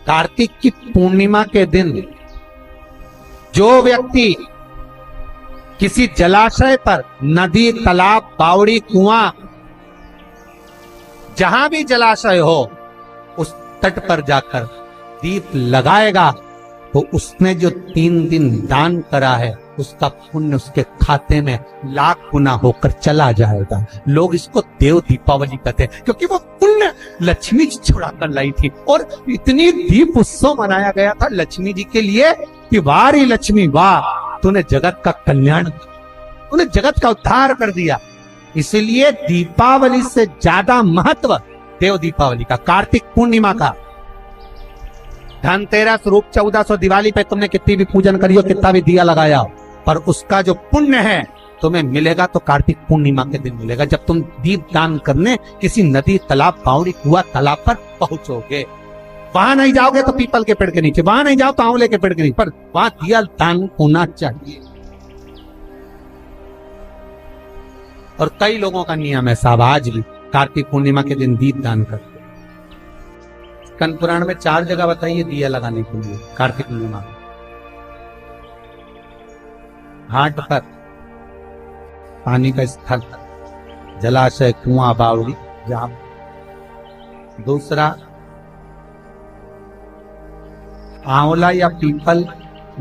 कार्तिक की पूर्णिमा के दिन जो व्यक्ति किसी जलाशय पर, नदी, तालाब, बावड़ी, कुआं, जहां भी जलाशय हो, उस तट पर जाकर दीप लगाएगा तो उसने जो 3 दिन दान करा है उसका पुण्य उसके खाते में लाख गुना होकर चला जाएगा। लोग इसको देव दीपावली कहते हैं क्योंकि वो पुण्य लक्ष्मी जी छुड़ा कर लाई थी और इतनी दीप उत्सव मनाया गया था लक्ष्मी जी के लिए कि वाह रे लक्ष्मी वाह, तूने जगत का कल्याण, तूने जगत का उद्धार कर दिया। इसलिए दीपावली से ज्यादा महत्व देव दीपावली का, कार्तिक पूर्णिमा का। धनतेरस, रूप चौदस और दिवाली पे तुमने कितनी भी पूजन करी हो, कितना भी दिया लगाया हो, पर उसका जो पुण्य है तुम्हें मिलेगा तो कार्तिक पूर्णिमा के दिन मिलेगा, जब तुम दीप दान करने किसी नदी, तालाब, बावड़ी, कुआं, तालाब पर पहुंचोगे। वहां नहीं जाओगे तो पीपल के पेड़ के नीचे, वहां नहीं जाओ तो आंवले के पेड़ के नीचे, पर वहां दिया दान होना चाहिए। और कई लोगों का नियम है साहब, आज भी कार्तिक पूर्णिमा के दिन दीप दान करते। स्कंद पुराण में 4 जगह बताइए दिया लगाने के लिए कार्तिक पूर्णिमा में। घाट पर, पानी का स्थल, जलाशय, कुआं, बावड़ी, जहां। दूसरा, आंवला या पीपल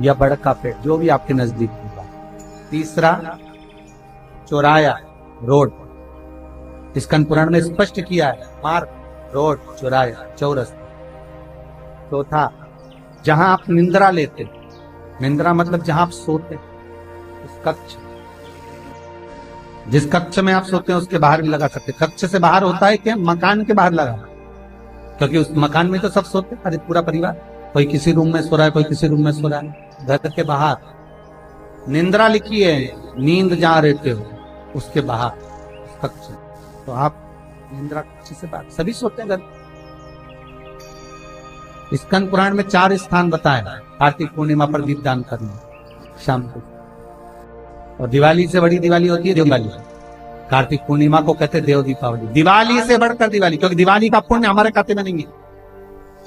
या बड़ का पेड़, जो भी आपके नजदीक होगा। तीसरा, चौराया, रोड, स्कंद पुराण में स्पष्ट किया है, मार्ग, रोड, चौराया, चौरस। चौथा, जहां आप निंद्रा लेते, निंद्रा मतलब जहां आप सोते, उस कक्ष, जिस कक्ष में आप सोते हैं उसके बाहर भी लगा सकते। कक्ष से बाहर होता है कि मकान के बाहर लगा, क्योंकि उस मकान में तो सब सोते हैं, पूरा परिवार, कोई किसी रूम में सो रहा है, कोई किसी रूम में सो रहा है। घर के बाहर निंद्रा लिखी है, नींद जहां रहते हो उसके बाहर कक्ष, तो आप निंद्रा कक्ष से बाहर, सभी सोते हैं घर। स्कंद पुराण में 4 स्थान बताए कार्तिक पूर्णिमा पर दीप दान करना शाम को। और दिवाली से बड़ी दिवाली होती है दिवाली, कार्तिक पूर्णिमा को कहते हैं देव दीपावली। दिवाली से बढ़कर दिवाली, क्योंकि दिवाली का पुण्य हमारे खाते में नहीं है,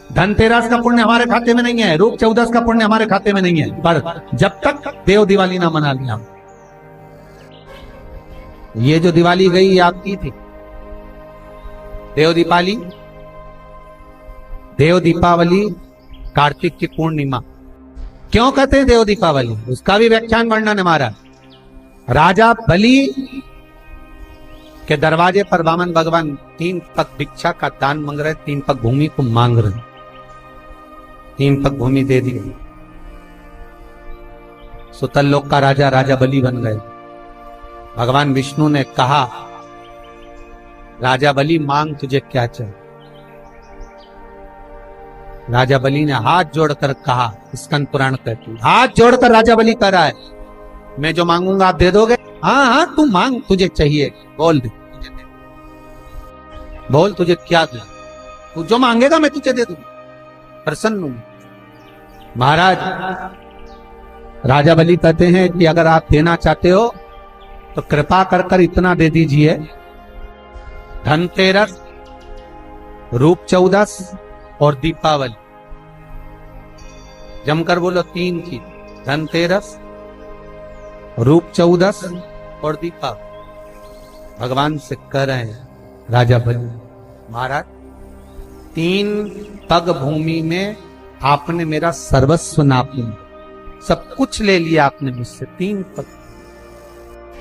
धनतेरस का पुण्य हमारे खाते में नहीं है, रूप चौदस का पुण्य हमारे खाते में नहीं है, पर जब तक देव दिवाली ना मना लिया। ये जो दिवाली गई ये आपकी थी, देव दीपावली, देव दीपावली कार्तिक की पूर्णिमा। क्यों कहते हैं देव दीपावली, उसका भी व्याख्यान वर्णन हमारा। राजा बलि के दरवाजे पर वामन भगवान 3 पग भिक्षा का दान मांग रहे, 3 पग भूमि को मांग रहे, 3 पग भूमि दे दी। सुतल लोक का राजा राजा बलि बन गए। भगवान विष्णु ने कहा, राजा बलि मांग तुझे क्या चाहिए। राजा बलि ने हाथ जोड़कर कहा, स्कंद पुराण कहती है, हाथ जोड़कर राजा बलि कह रहा है, मैं जो मांगूंगा आप दे दोगे। हाँ हाँ तू मांग, तुझे चाहिए बोल दे, बोल तुझे क्या दे, तू जो मांगेगा मैं तुझे दे दूंगा, प्रसन्न हूं। महाराज राजा बलि कहते हैं कि अगर आप देना चाहते हो तो कृपा कर कर इतना दे दीजिए, धनतेरस, रूप चौदस और दीपावली, जमकर बोलो 3 चीज, धनतेरस, रूप चौदस और दीपावली। भगवान से कह रहे हैं राजा बलि, महाराज 3 पग भूमि में आपने मेरा सर्वस्व नाप लिया, सब कुछ ले लिया आपने मुझसे, 3 पग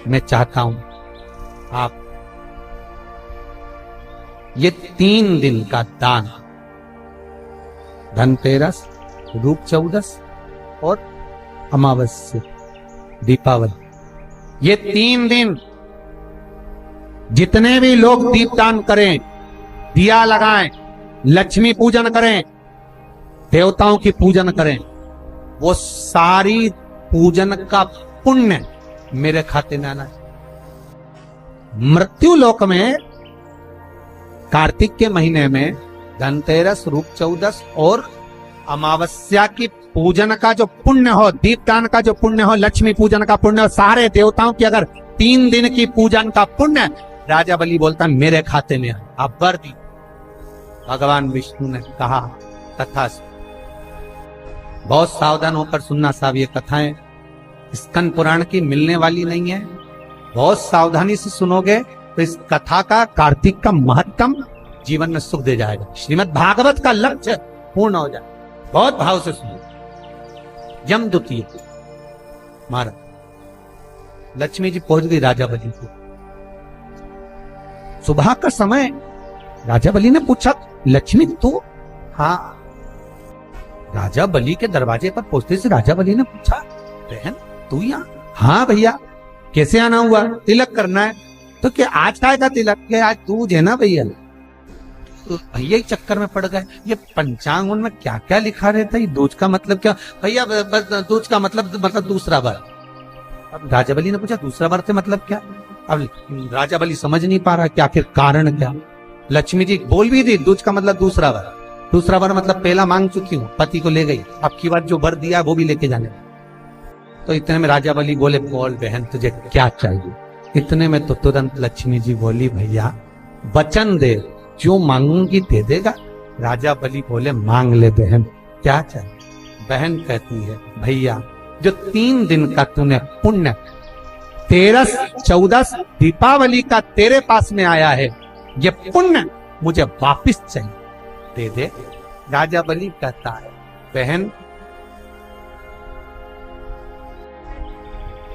मैं चाहता हूं आप ये 3 दिन का दान, धनतेरस, रूप चौदस और अमावस्या, दीपावली, ये 3 दिन जितने भी लोग दीप दान करें, दिया लगाएं, लक्ष्मी पूजन करें, देवताओं की पूजन करें, वो सारी पूजन का पुण्य मेरे खाते में आना चाहिए। मृत्यु लोक में कार्तिक के महीने में धनतेरस, रूप चौदस और अमावस्या की पूजन का जो पुण्य हो, दीपदान का जो पुण्य हो, लक्ष्मी पूजन का पुण्य हो, सारे देवताओं की अगर 3 दिन की पूजन का पुण्य राजा बलि बोलता मेरे खाते में आप वर दी। भगवान विष्णु ने कहा तथा बहुत सावधान होकर सुनना साहब, ये कथाएं स्कंद पुराण की मिलने वाली नहीं है। बहुत सावधानी से सुनोगे तो इस कथा का, कार्तिक का महत्तम जीवन में सुख दे जाएगा। श्रीमद् भागवत का लक्ष्य पूर्ण हो जाए। बहुत भाव से सुनो। यम द्वितीय महाराज, लक्ष्मी जी पहुंच गई राजा बलि को। सुबह का समय, राजा बलि ने पूछा, लक्ष्मी तू? हाँ। राजा बलि के दरवाजे पर पहुंचते से राजा बलि ने पूछा, बहन तू यहाँ? हाँ भैया। कैसे आना हुआ? तिलक करना है। तो क्या आज का आएगा तिलक? क्या आज दूज है ना भैया? तो भैया ही चक्कर में पड़ गए। ये पंचांग में क्या क्या लिखा रहता है? दूज का मतलब क्या भैया? दूज का मतलब दूसरा वर। अब राजा बलि ने पूछा, दूसरा वर से मतलब क्या? अब राजा बलि समझ नहीं पा रहा कि आखिर कारण क्या। लक्ष्मी जी बोल भी दी, दूज का मतलब दूसरा वर। दूसरा वर मतलब पहला मांग चुकी हूँ, पति को ले गई, अब की बार जो वर दिया वो भी लेके जाने। तो इतने में राजा बलि बोले, बोल बहन तुझे क्या चाहिए? इतने में तो तुरंत लक्ष्मी जी बोली, भैया वचन दे, जो मांगूंगी दे देगा। राजा बलि बोले, मांग ले बहन, क्या चाहिए? बहन कहती है, भैया जो 3 दिन का तूने पुण्य 13, 14 दीपावली का तेरे पास में आया है, ये पुण्य मुझे वापिस चाहिए, दे दे। राजा बलि कहता है, बहन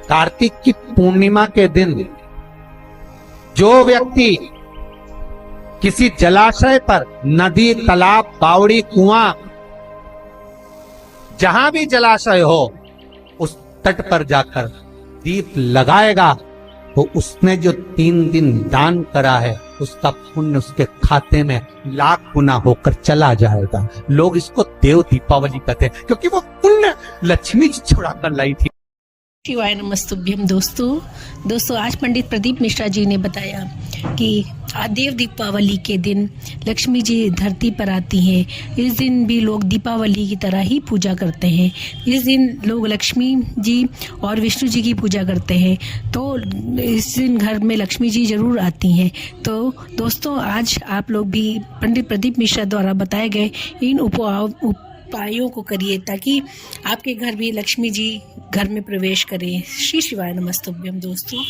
कार्तिक की पूर्णिमा के दिन जो व्यक्ति किसी जलाशय पर, नदी, तालाब, बावड़ी, कुआं, जहां भी जलाशय हो, उस तट पर जाकर दीप लगाएगा तो उसने जो 3 दिन दान करा है उसका पुण्य उसके खाते में लाख गुना होकर चला जाएगा। लोग इसको देव दीपावली कहते हैं क्योंकि वो पुण्य लक्ष्मी जी छुड़ाकर लाई थी। शिवाय नमस्तुभ्यम। दोस्तों आज पंडित प्रदीप मिश्रा जी ने बताया कि देव दीपावली के दिन लक्ष्मी जी धरती पर आती हैं। इस दिन भी लोग दीपावली की तरह ही पूजा करते हैं। इस दिन लोग लक्ष्मी जी और विष्णु जी की पूजा करते हैं। तो इस दिन घर में लक्ष्मी जी जरूर आती हैं। तो दोस्तों आज आप लोग भी पंडित प्रदीप मिश्रा द्वारा बताए गए इन उपायों को करिए ताकि आपके घर भी लक्ष्मी जी घर में प्रवेश करें। श्री शिवाय नमस्तुभ्यम दोस्तों।